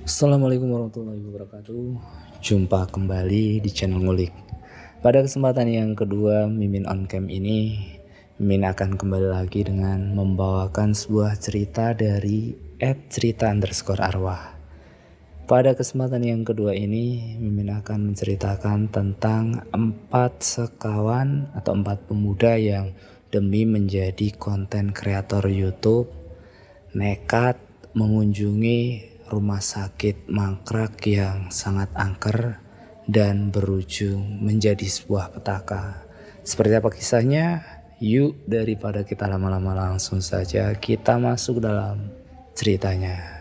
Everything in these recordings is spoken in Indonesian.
Assalamualaikum warahmatullahi wabarakatuh. Jumpa kembali di channel Ngulik. Pada kesempatan yang kedua Mimin on cam ini, Mimin akan kembali lagi dengan membawakan sebuah cerita dari @cerita_arwah. Pada kesempatan yang kedua ini, Mimin akan menceritakan tentang 4 sekawan atau 4 pemuda yang demi menjadi konten kreator YouTube nekat mengunjungi rumah sakit mangkrak yang sangat angker dan berujung menjadi sebuah petaka. Seperti apa kisahnya? Yuk, daripada kita lama-lama, langsung saja kita masuk dalam ceritanya.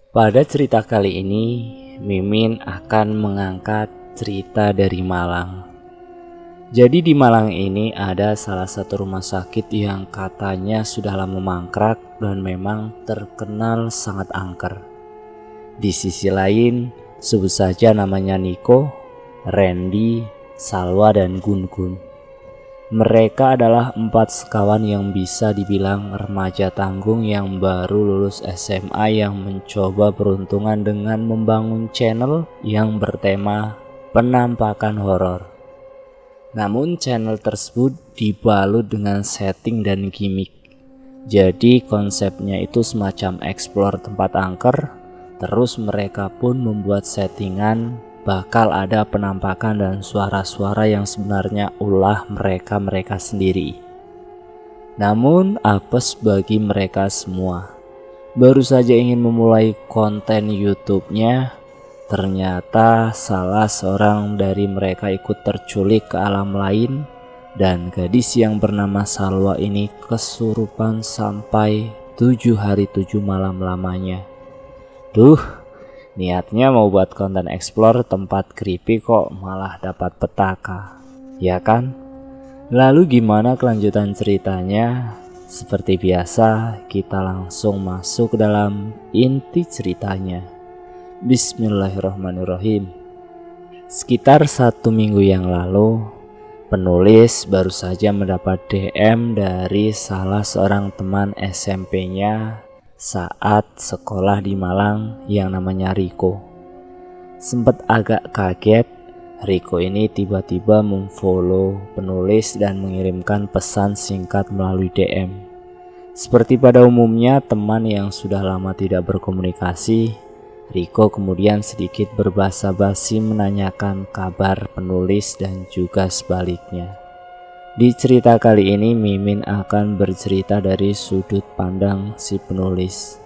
Pada cerita kali ini, Mimin akan mengangkat cerita dari Malang. Jadi di Malang ini ada salah satu rumah sakit yang katanya sudah lama mangkrak dan memang terkenal sangat angker. Di sisi lain, sebut saja namanya Niko, Randy, Salwa, dan Gun-Gun. Mereka adalah 4 sekawan yang bisa dibilang remaja tanggung yang baru lulus SMA yang mencoba peruntungan dengan membangun channel yang bertema penampakan horor. Namun channel tersebut dibalut dengan setting dan gimmick. Jadi konsepnya itu semacam explore tempat angker, terus mereka pun membuat settingan bakal ada penampakan dan suara-suara yang sebenarnya ulah mereka sendiri. Namun apes bagi mereka semua. Baru saja ingin memulai konten YouTube-nya, ternyata salah seorang dari mereka ikut terculik ke alam lain dan gadis yang bernama Salwa ini kesurupan sampai 7 hari 7 malam lamanya. Niatnya mau buat konten explore tempat creepy kok malah dapat petaka, ya kan? Lalu gimana kelanjutan ceritanya? Seperti biasa, kita langsung masuk dalam inti ceritanya. Bismillahirrahmanirrahim. Sekitar 1 minggu yang lalu, penulis baru saja mendapat DM dari salah seorang teman SMP-nya saat sekolah di Malang yang namanya Riko. Sempat agak kaget, Riko ini tiba-tiba memfollow penulis dan mengirimkan pesan singkat melalui DM. Seperti pada umumnya teman yang sudah lama tidak berkomunikasi, Riko kemudian sedikit berbasa-basi menanyakan kabar penulis dan juga sebaliknya. Di cerita kali ini Mimin akan bercerita dari sudut pandang si penulis.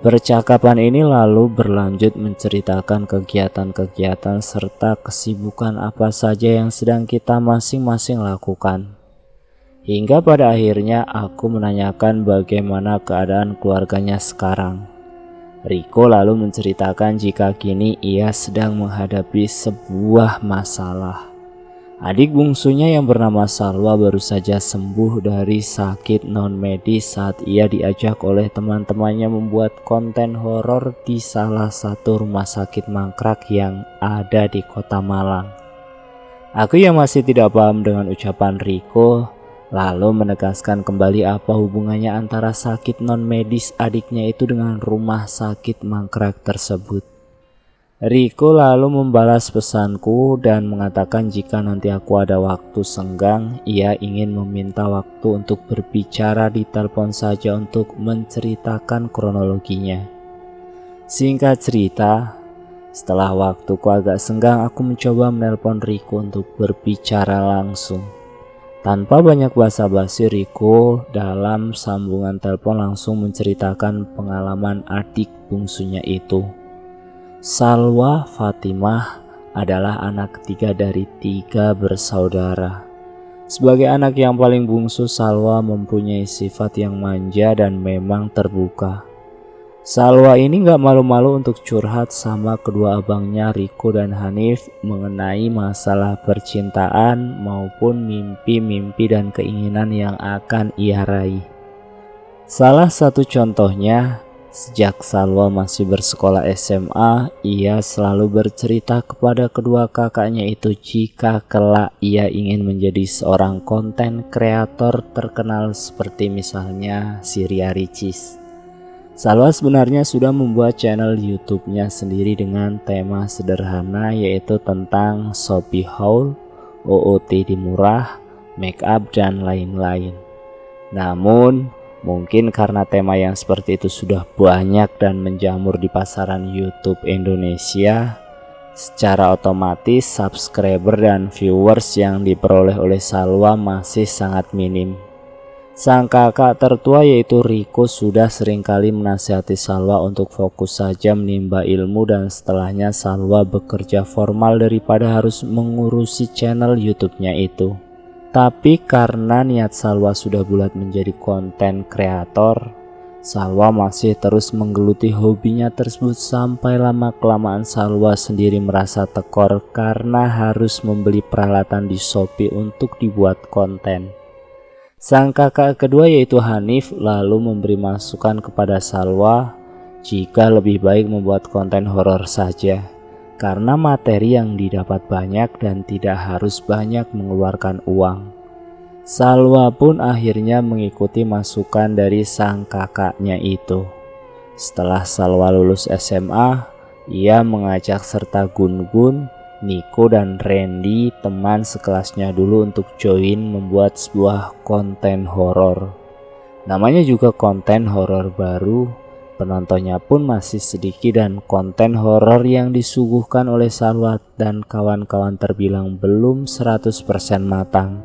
Percakapan ini lalu berlanjut menceritakan kegiatan-kegiatan serta kesibukan apa saja yang sedang kita masing-masing lakukan. Hingga pada akhirnya aku menanyakan bagaimana keadaan keluarganya sekarang. Riko lalu menceritakan jika kini ia sedang menghadapi sebuah masalah. Adik bungsunya yang bernama Salwa baru saja sembuh dari sakit non-medis saat ia diajak oleh teman-temannya membuat konten horor di salah satu rumah sakit mangkrak yang ada di kota Malang. Aku yang masih tidak paham dengan ucapan Riko, lalu menegaskan kembali apa hubungannya antara sakit non-medis adiknya itu dengan rumah sakit mangkrak tersebut. Riko lalu membalas pesanku dan mengatakan jika nanti aku ada waktu senggang, ia ingin meminta waktu untuk berbicara di telepon saja untuk menceritakan kronologinya. Singkat cerita, setelah waktuku agak senggang, aku mencoba menelpon Riko untuk berbicara langsung. Tanpa banyak basa-basi, Riko dalam sambungan telepon langsung menceritakan pengalaman adik bungsunya itu. Salwa Fatimah adalah anak ketiga dari 3 bersaudara. Sebagai anak yang paling bungsu, Salwa mempunyai sifat yang manja dan memang terbuka. Salwa ini gak malu-malu untuk curhat sama kedua abangnya Riko dan Hanif mengenai masalah percintaan maupun mimpi-mimpi dan keinginan yang akan ia raih. Salah satu contohnya, sejak Salwa masih bersekolah SMA, ia selalu bercerita kepada kedua kakaknya itu jika kelak ia ingin menjadi seorang konten kreator terkenal seperti misalnya si Ria Ricis. Salwa sebenarnya sudah membuat channel YouTube-nya sendiri dengan tema sederhana, yaitu tentang Shopee haul, OOTD murah, make up dan lain-lain. Namun mungkin karena tema yang seperti itu sudah banyak dan menjamur di pasaran YouTube Indonesia, secara otomatis subscriber dan viewers yang diperoleh oleh Salwa masih sangat minim. Sang kakak tertua yaitu Riko sudah seringkali menasihati Salwa untuk fokus saja menimba ilmu dan setelahnya Salwa bekerja formal daripada harus mengurusi channel YouTube-nya itu. Tapi karena niat Salwa sudah bulat menjadi konten kreator, Salwa masih terus menggeluti hobinya tersebut sampai lama-kelamaan Salwa sendiri merasa tekor karena harus membeli peralatan di Shopee untuk dibuat konten. Sang kakak kedua yaitu Hanif lalu memberi masukan kepada Salwa jika lebih baik membuat konten horor saja, karena materi yang didapat banyak dan tidak harus banyak mengeluarkan uang. Salwa pun akhirnya mengikuti masukan dari sang kakaknya itu. Setelah Salwa lulus SMA, ia mengajak serta Gun-Gun, Niko dan Randy, teman sekelasnya dulu, untuk join membuat sebuah konten horor. Namanya juga konten horor baru, penontonnya pun masih sedikit dan konten horor yang disuguhkan oleh Salwa dan kawan-kawan terbilang belum 100% matang.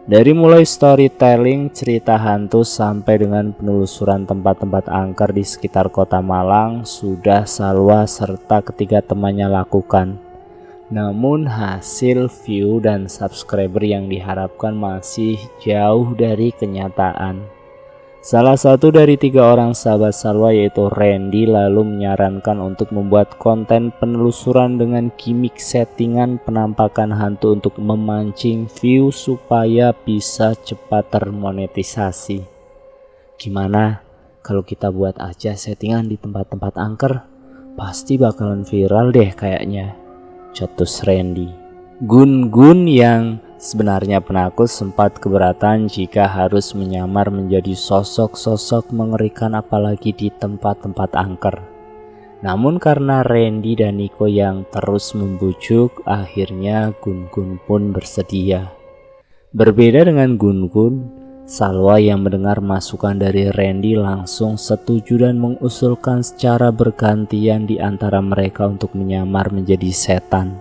Dari mulai storytelling, cerita hantu sampai dengan penelusuran tempat-tempat angker di sekitar kota Malang sudah Salwa serta ketiga temannya lakukan. Namun hasil view dan subscriber yang diharapkan masih jauh dari kenyataan. Salah satu dari 3 orang sahabat Salwa yaitu Randy lalu menyarankan untuk membuat konten penelusuran dengan gimmick settingan penampakan hantu untuk memancing view supaya bisa cepat termonetisasi. Gimana kalau kita buat aja settingan di tempat-tempat angker? Pasti bakalan viral deh kayaknya, cetus Randy. Gun-Gun yang sebenarnya penakut sempat keberatan jika harus menyamar menjadi sosok-sosok mengerikan apalagi di tempat-tempat angker. Namun karena Randy dan Niko yang terus membujuk, akhirnya Gun-Gun pun bersedia. Berbeda dengan Gun-Gun, Salwa yang mendengar masukan dari Randy langsung setuju dan mengusulkan secara bergantian di antara mereka untuk menyamar menjadi setan.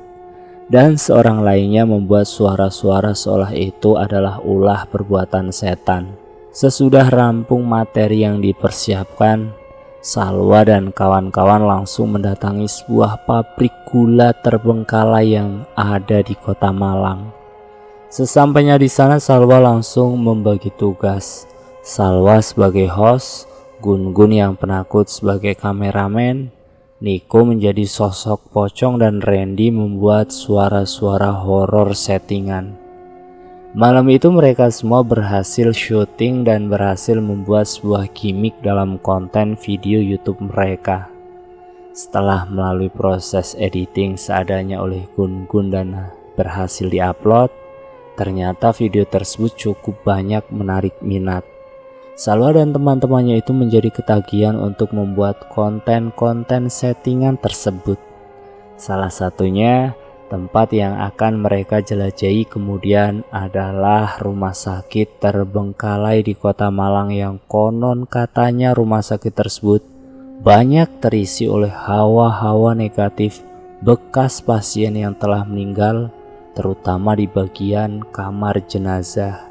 Dan seorang lainnya membuat suara-suara seolah itu adalah ulah perbuatan setan. Sesudah rampung materi yang dipersiapkan, Salwa dan kawan-kawan langsung mendatangi sebuah pabrik gula terbengkalai yang ada di kota Malang. Sesampainya di sana, Salwa langsung membagi tugas. Salwa sebagai host, Gun-Gun yang penakut sebagai kameramen, Niko menjadi sosok pocong dan Randy membuat suara-suara horor settingan. Malam itu mereka semua berhasil syuting dan berhasil membuat sebuah gimmick dalam konten video YouTube mereka. Setelah melalui proses editing seadanya oleh Gun-Gun dan berhasil diupload, ternyata video tersebut cukup banyak menarik minat. Salwa dan teman-temannya itu menjadi ketagihan untuk membuat konten-konten settingan tersebut. Salah satunya, tempat yang akan mereka jelajahi kemudian adalah rumah sakit terbengkalai di kota Malang yang konon katanya rumah sakit tersebut banyak terisi oleh hawa-hawa negatif bekas pasien yang telah meninggal, terutama di bagian kamar jenazah.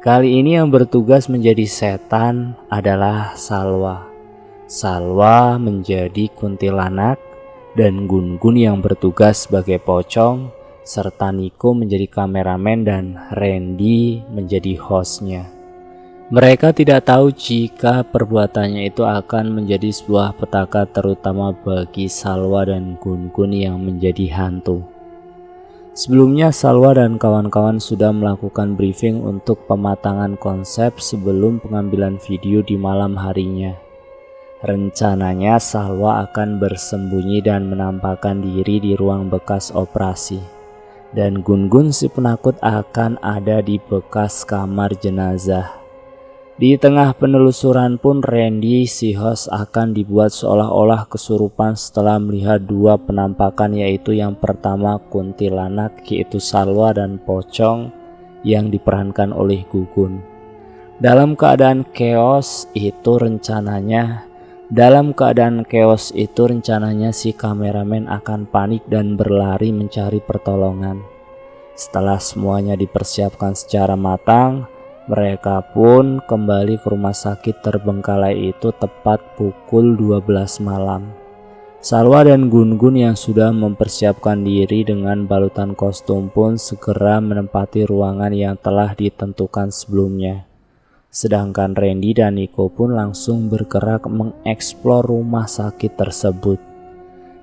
Kali ini yang bertugas menjadi setan adalah Salwa. Salwa menjadi kuntilanak dan Gun-Gun yang bertugas sebagai pocong, serta Niko menjadi kameramen dan Randy menjadi hostnya. Mereka tidak tahu jika perbuatannya itu akan menjadi sebuah petaka terutama bagi Salwa dan Gun-Gun yang menjadi hantu. Sebelumnya Salwa dan kawan-kawan sudah melakukan briefing untuk pematangan konsep sebelum pengambilan video di malam harinya. Rencananya Salwa akan bersembunyi dan menampakkan diri di ruang bekas operasi. Dan Gun-Gun si penakut akan ada di bekas kamar jenazah. Di tengah penelusuran pun Randy si host akan dibuat seolah-olah kesurupan setelah melihat dua penampakan, yaitu yang pertama kuntilanak yaitu Salwa dan pocong yang diperankan oleh Gugun. Dalam keadaan chaos itu rencananya si kameramen akan panik dan berlari mencari pertolongan. Setelah semuanya dipersiapkan secara matang, mereka pun kembali ke rumah sakit terbengkalai itu tepat pukul 12 malam. Salwa dan Gun-Gun yang sudah mempersiapkan diri dengan balutan kostum pun segera menempati ruangan yang telah ditentukan sebelumnya. Sedangkan Randy dan Nico pun langsung bergerak mengeksplor rumah sakit tersebut.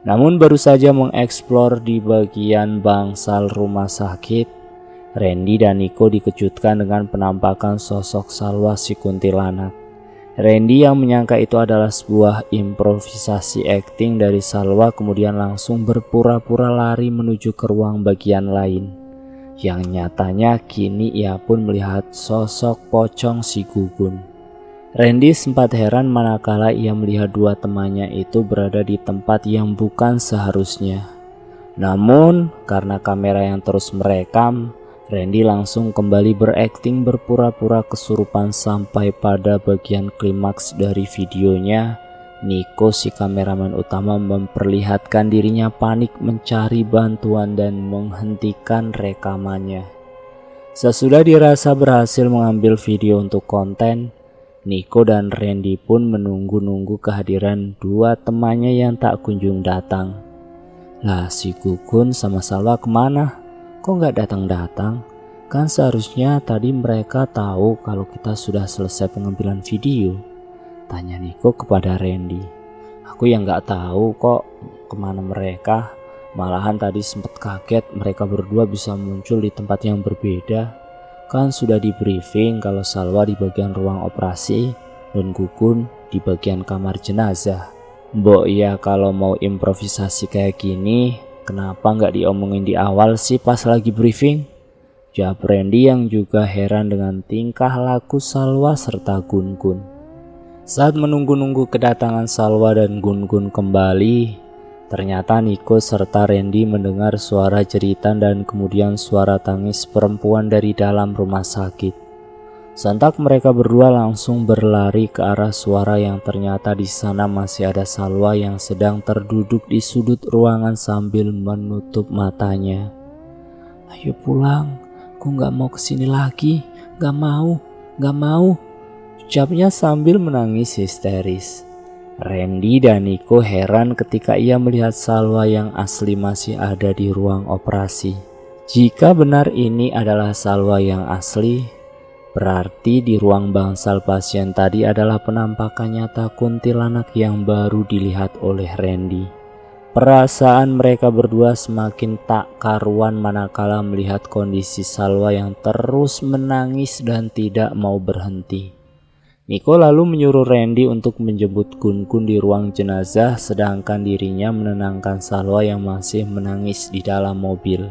Namun baru saja mengeksplor di bagian bangsal rumah sakit, Randy dan Nico dikejutkan dengan penampakan sosok Salwa si kuntilanak. Randy yang menyangka itu adalah sebuah improvisasi akting dari Salwa kemudian langsung berpura-pura lari menuju ke ruang bagian lain. Yang nyatanya kini ia pun melihat sosok pocong si Gugun. Randy sempat heran manakala ia melihat dua temannya itu berada di tempat yang bukan seharusnya. Namun karena kamera yang terus merekam, Randy langsung kembali berakting berpura-pura kesurupan sampai pada bagian klimaks dari videonya. Nico si kameramen utama memperlihatkan dirinya panik mencari bantuan dan menghentikan rekamannya. Sesudah dirasa berhasil mengambil video untuk konten, Nico dan Randy pun menunggu-nunggu kehadiran dua temannya yang tak kunjung datang. Lah si Gugun sama Salwa kemana? Kok nggak datang-datang? Kan seharusnya tadi mereka tahu kalau kita sudah selesai pengambilan video. Tanya Nico kepada Randy. Aku yang nggak tahu kok kemana mereka. Malahan tadi sempat kaget mereka berdua bisa muncul di tempat yang berbeda. Kan sudah di briefing kalau Salwa di bagian ruang operasi dan Gugun di bagian kamar jenazah. Mbok ya kalau mau improvisasi kayak gini, kenapa nggak diomongin di awal sih pas lagi briefing? Jawab Randy yang juga heran dengan tingkah laku Salwa serta Gun-Gun. Saat menunggu-nunggu kedatangan Salwa dan Gun-Gun kembali, ternyata Nico serta Randy mendengar suara jeritan dan kemudian suara tangis perempuan dari dalam rumah sakit. Sontak mereka berdua langsung berlari ke arah suara yang ternyata di sana masih ada Salwa yang sedang terduduk di sudut ruangan sambil menutup matanya. Ayo pulang, aku gak mau kesini lagi, gak mau, ucapnya sambil menangis histeris. Randy dan Nico heran ketika ia melihat Salwa yang asli masih ada di ruang operasi. Jika benar ini adalah Salwa yang asli, berarti di ruang bangsal pasien tadi adalah penampakan nyata kuntilanak yang baru dilihat oleh Randy. Perasaan mereka berdua semakin tak karuan manakala melihat kondisi Salwa yang terus menangis dan tidak mau berhenti. Nico lalu menyuruh Randy untuk menjemput Gun-Gun di ruang jenazah, sedangkan dirinya menenangkan Salwa yang masih menangis di dalam mobil.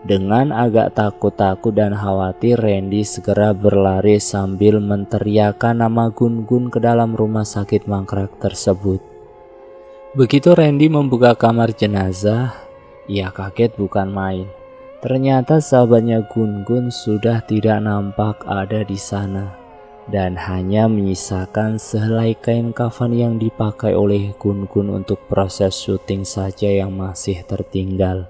Dengan agak takut-takut dan khawatir, Randy segera berlari sambil menteriakkan nama Gun-Gun ke dalam rumah sakit mangkrak tersebut. Begitu Randy membuka kamar jenazah, ia kaget bukan main. Ternyata sahabatnya Gun-Gun sudah tidak nampak ada di sana dan hanya menyisakan sehelai kain kafan yang dipakai oleh Gun-Gun untuk proses syuting saja yang masih tertinggal.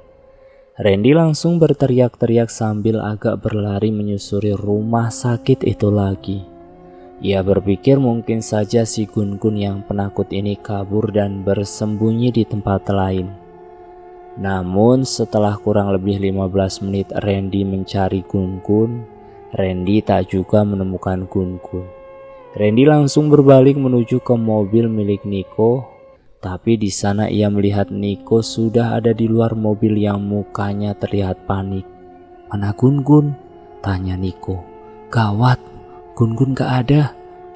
Randy langsung berteriak-teriak sambil agak berlari menyusuri rumah sakit itu lagi. Ia berpikir mungkin saja si Gun-Gun yang penakut ini kabur dan bersembunyi di tempat lain. Namun setelah kurang lebih 15 menit Randy mencari Gun-Gun, Randy tak juga menemukan Gun-Gun. Randy langsung berbalik menuju ke mobil milik Nico, tapi di sana ia melihat Nico sudah ada di luar mobil yang mukanya terlihat panik. "Mana Gun-Gun?" tanya Nico. "Gawat, Gun-Gun gak ada,"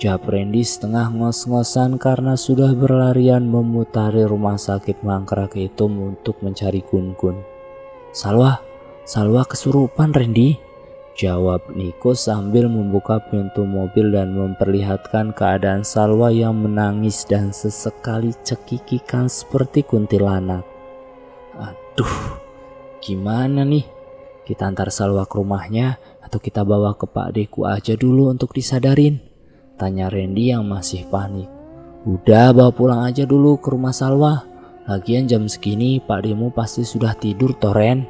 jawab Randy setengah ngos-ngosan karena sudah berlarian memutari rumah sakit mangkrak itu untuk mencari Gun-Gun. Salwa kesurupan Randy," jawab Nico sambil membuka pintu mobil dan memperlihatkan keadaan Salwa yang menangis dan sesekali cekikikan seperti kuntilanak. "Aduh, gimana nih? Kita antar Salwa ke rumahnya atau kita bawa ke Pak Deku aja dulu untuk disadarin?" tanya Randy yang masih panik. "Udah, bawa pulang aja dulu ke rumah Salwa. Lagian jam segini Pak Demu pasti sudah tidur toh Ren.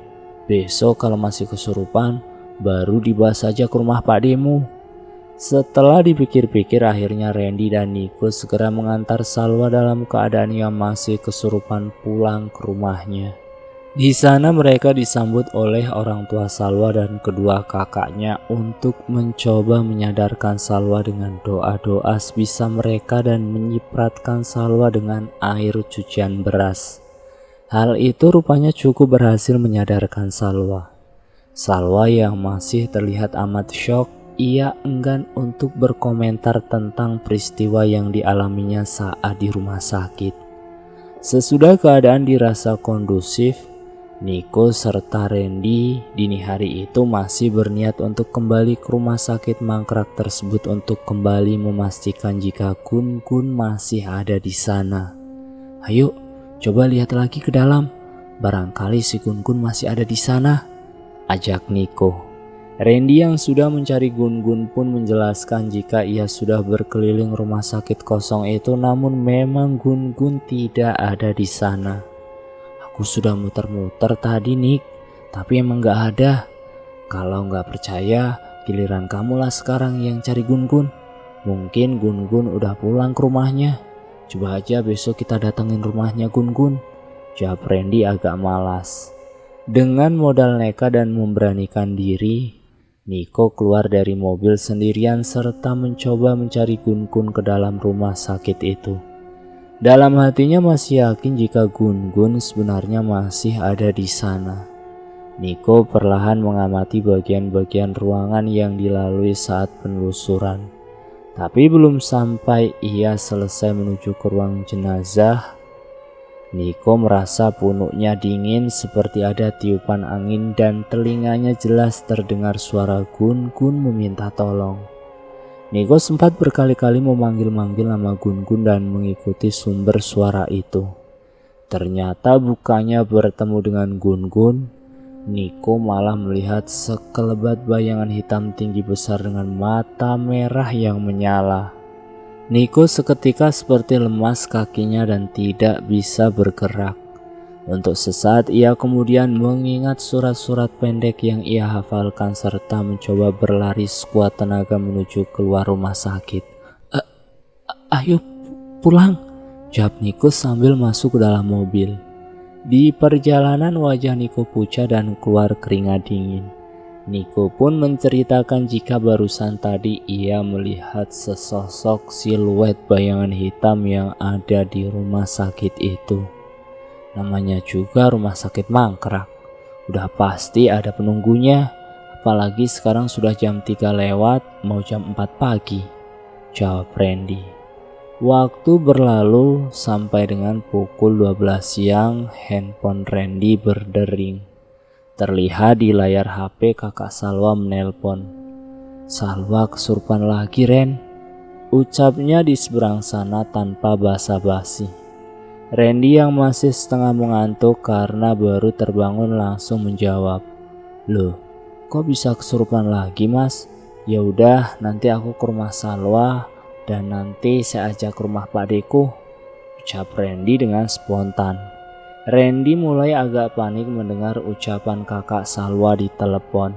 Besok kalau masih kesurupan baru dibawa saja ke rumah Pak Demu." Setelah dipikir-pikir, akhirnya Randy dan Nico segera mengantar Salwa dalam keadaan yang masih kesurupan pulang ke rumahnya. Di sana mereka disambut oleh orang tua Salwa dan kedua kakaknya untuk mencoba menyadarkan Salwa dengan doa-doa sebisa mereka dan menyipratkan Salwa dengan air cucian beras. Hal itu rupanya cukup berhasil menyadarkan Salwa. Salwa yang masih terlihat amat syok, ia enggan untuk berkomentar tentang peristiwa yang dialaminya saat di rumah sakit. Sesudah keadaan dirasa kondusif, Nico serta Randy dini hari itu masih berniat untuk kembali ke rumah sakit mangkrak tersebut untuk kembali memastikan jika Gun-Gun masih ada di sana. "Ayo, coba lihat lagi ke dalam. Barangkali si Gun-Gun masih ada di sana," ajak Nico. Randy yang sudah mencari Gun-Gun pun menjelaskan jika ia sudah berkeliling rumah sakit kosong itu, namun memang Gun-Gun tidak ada di sana. "Aku sudah muter-muter tadi Nick, tapi emang gak ada. Kalau gak percaya, giliran kamulah sekarang yang cari Gun-Gun. Mungkin Gun-Gun udah pulang ke rumahnya. Coba aja besok kita datengin rumahnya Gun-Gun," jawab Randy agak malas. Dengan modal nekat dan memberanikan diri, Nico keluar dari mobil sendirian serta mencoba mencari Gun-Gun ke dalam rumah sakit itu. Dalam hatinya masih yakin jika Gun-Gun sebenarnya masih ada di sana. Nico perlahan mengamati bagian-bagian ruangan yang dilalui saat penelusuran. Tapi belum sampai ia selesai menuju ke ruang jenazah, Nico merasa punuknya dingin seperti ada tiupan angin dan telinganya jelas terdengar suara Gun-Gun meminta tolong. Nico sempat berkali-kali memanggil-manggil nama Gun-Gun dan mengikuti sumber suara itu. Ternyata bukannya bertemu dengan Gun-Gun, Nico malah melihat sekelebat bayangan hitam tinggi besar dengan mata merah yang menyala. Nico seketika seperti lemas kakinya dan tidak bisa bergerak. Untuk sesaat ia kemudian mengingat surat-surat pendek yang ia hafalkan serta mencoba berlari sekuat tenaga menuju keluar rumah sakit. Ayo pulang," jawab Nico sambil masuk ke dalam mobil. Di perjalanan wajah Nico pucat dan keluar keringat dingin. Nico pun menceritakan jika barusan tadi ia melihat sesosok siluet bayangan hitam yang ada di rumah sakit itu. Namanya juga rumah sakit mangkrak, udah pasti ada penunggunya, apalagi sekarang sudah jam 3 lewat mau jam 4 pagi, jawab Randy. Waktu berlalu sampai dengan pukul 12 siang handphone Randy berdering. Terlihat di layar HP kakak Salwa menelpon. "Salwa kesurupan lagi Ren," ucapnya di seberang sana tanpa basa-basi. Randy yang masih setengah mengantuk karena baru terbangun langsung menjawab, "Loh, kok bisa kesurupan lagi mas? Ya udah, nanti aku ke rumah Salwa dan nanti saya ajak ke rumah Pak Deku," ucap Randy dengan spontan. Randy mulai agak panik mendengar ucapan kakak Salwa di telepon.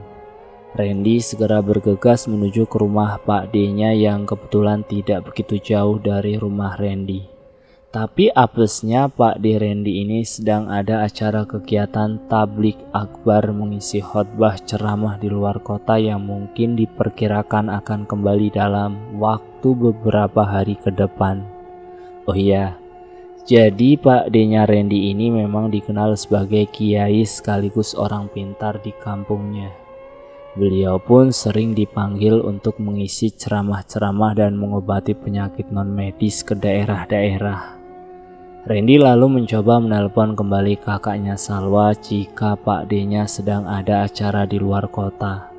Randy segera bergegas menuju ke rumah Pak D-nya yang kebetulan tidak begitu jauh dari rumah Randy. Tapi apesnya Pak D. Randy ini sedang ada acara kegiatan tablik akbar mengisi khotbah ceramah di luar kota yang mungkin diperkirakan akan kembali dalam waktu beberapa hari ke depan. Oh iya, jadi Pak D-nya Randy ini memang dikenal sebagai kiai sekaligus orang pintar di kampungnya. Beliau pun sering dipanggil untuk mengisi ceramah-ceramah dan mengobati penyakit non-medis ke daerah-daerah. Randy lalu mencoba menelpon kembali kakaknya Salwa jika Pak D-nya sedang ada acara di luar kota.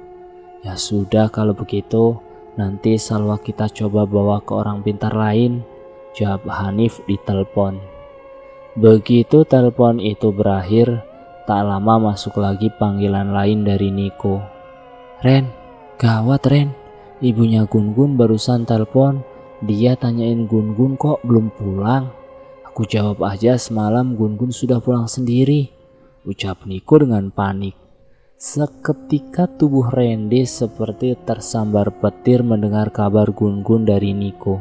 Ya sudah kalau begitu, nanti Salwa kita coba bawa ke orang pintar lain, jawab Hanif di telepon. Begitu telepon itu berakhir, tak lama masuk lagi panggilan lain dari Niko. Ren, gawat Ren, ibunya Gun-Gun barusan telepon, dia tanyain Gun-Gun kok belum pulang. Aku jawab aja semalam Gun-Gun sudah pulang sendiri, ucap Niko dengan panik. Seketika tubuh Randy seperti tersambar petir mendengar kabar Gun-Gun dari Niko.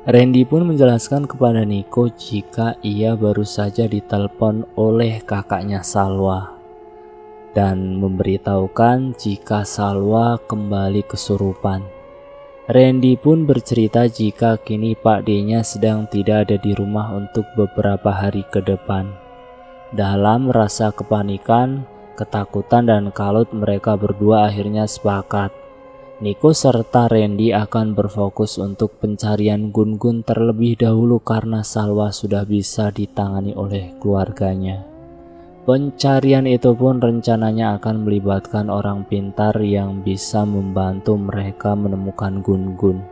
Randy pun menjelaskan kepada Niko jika ia baru saja ditelepon oleh kakaknya Salwa dan memberitahukan jika Salwa kembali kesurupan. Randy pun bercerita jika kini Pak D-nya sedang tidak ada di rumah untuk beberapa hari ke depan. Dalam rasa kepanikan, ketakutan dan kalut mereka berdua akhirnya sepakat. Niko serta Randy akan berfokus untuk pencarian Gun-Gun terlebih dahulu karena Salwa sudah bisa ditangani oleh keluarganya. Pencarian itu pun rencananya akan melibatkan orang pintar yang bisa membantu mereka menemukan Gun-Gun.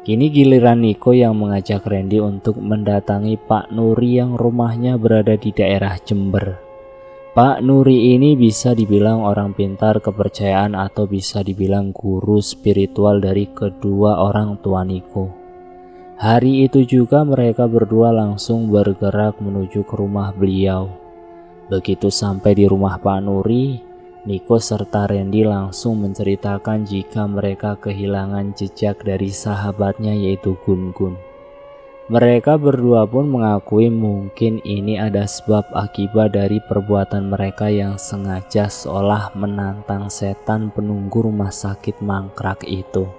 Kini giliran Niko yang mengajak Randy untuk mendatangi Pak Nuri yang rumahnya berada di daerah Jember. Pak Nuri ini bisa dibilang orang pintar kepercayaan atau bisa dibilang guru spiritual dari kedua orang tua Niko. Hari itu juga mereka berdua langsung bergerak menuju ke rumah beliau. Begitu sampai di rumah Pak Nuri, Niko serta Randy langsung menceritakan jika mereka kehilangan jejak dari sahabatnya yaitu Gun-Gun. Mereka berdua pun mengakui mungkin ini ada sebab akibat dari perbuatan mereka yang sengaja seolah menantang setan penunggu rumah sakit mangkrak itu.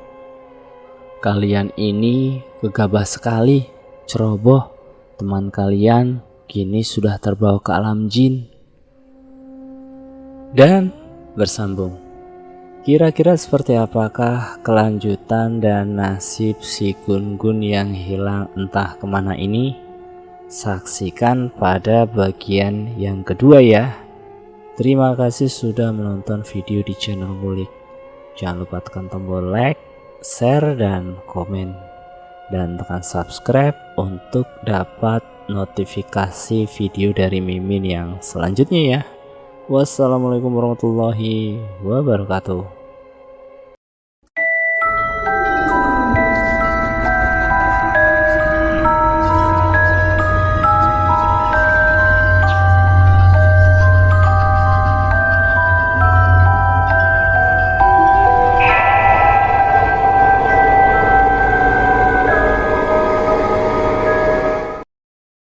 Kalian ini gegabah sekali, ceroboh. Teman kalian kini sudah terbawa ke alam jin. Dan bersambung. Kira-kira seperti apakah kelanjutan dan nasib si Gun-Gun yang hilang entah kemana ini? Saksikan pada bagian yang kedua ya. Terima kasih sudah menonton video di channel Ngulik. Jangan lupa tekan tombol like, share, dan komen. Dan tekan subscribe untuk dapat notifikasi video dari Mimin yang selanjutnya ya. Wassalamualaikum warahmatullahi wabarakatuh.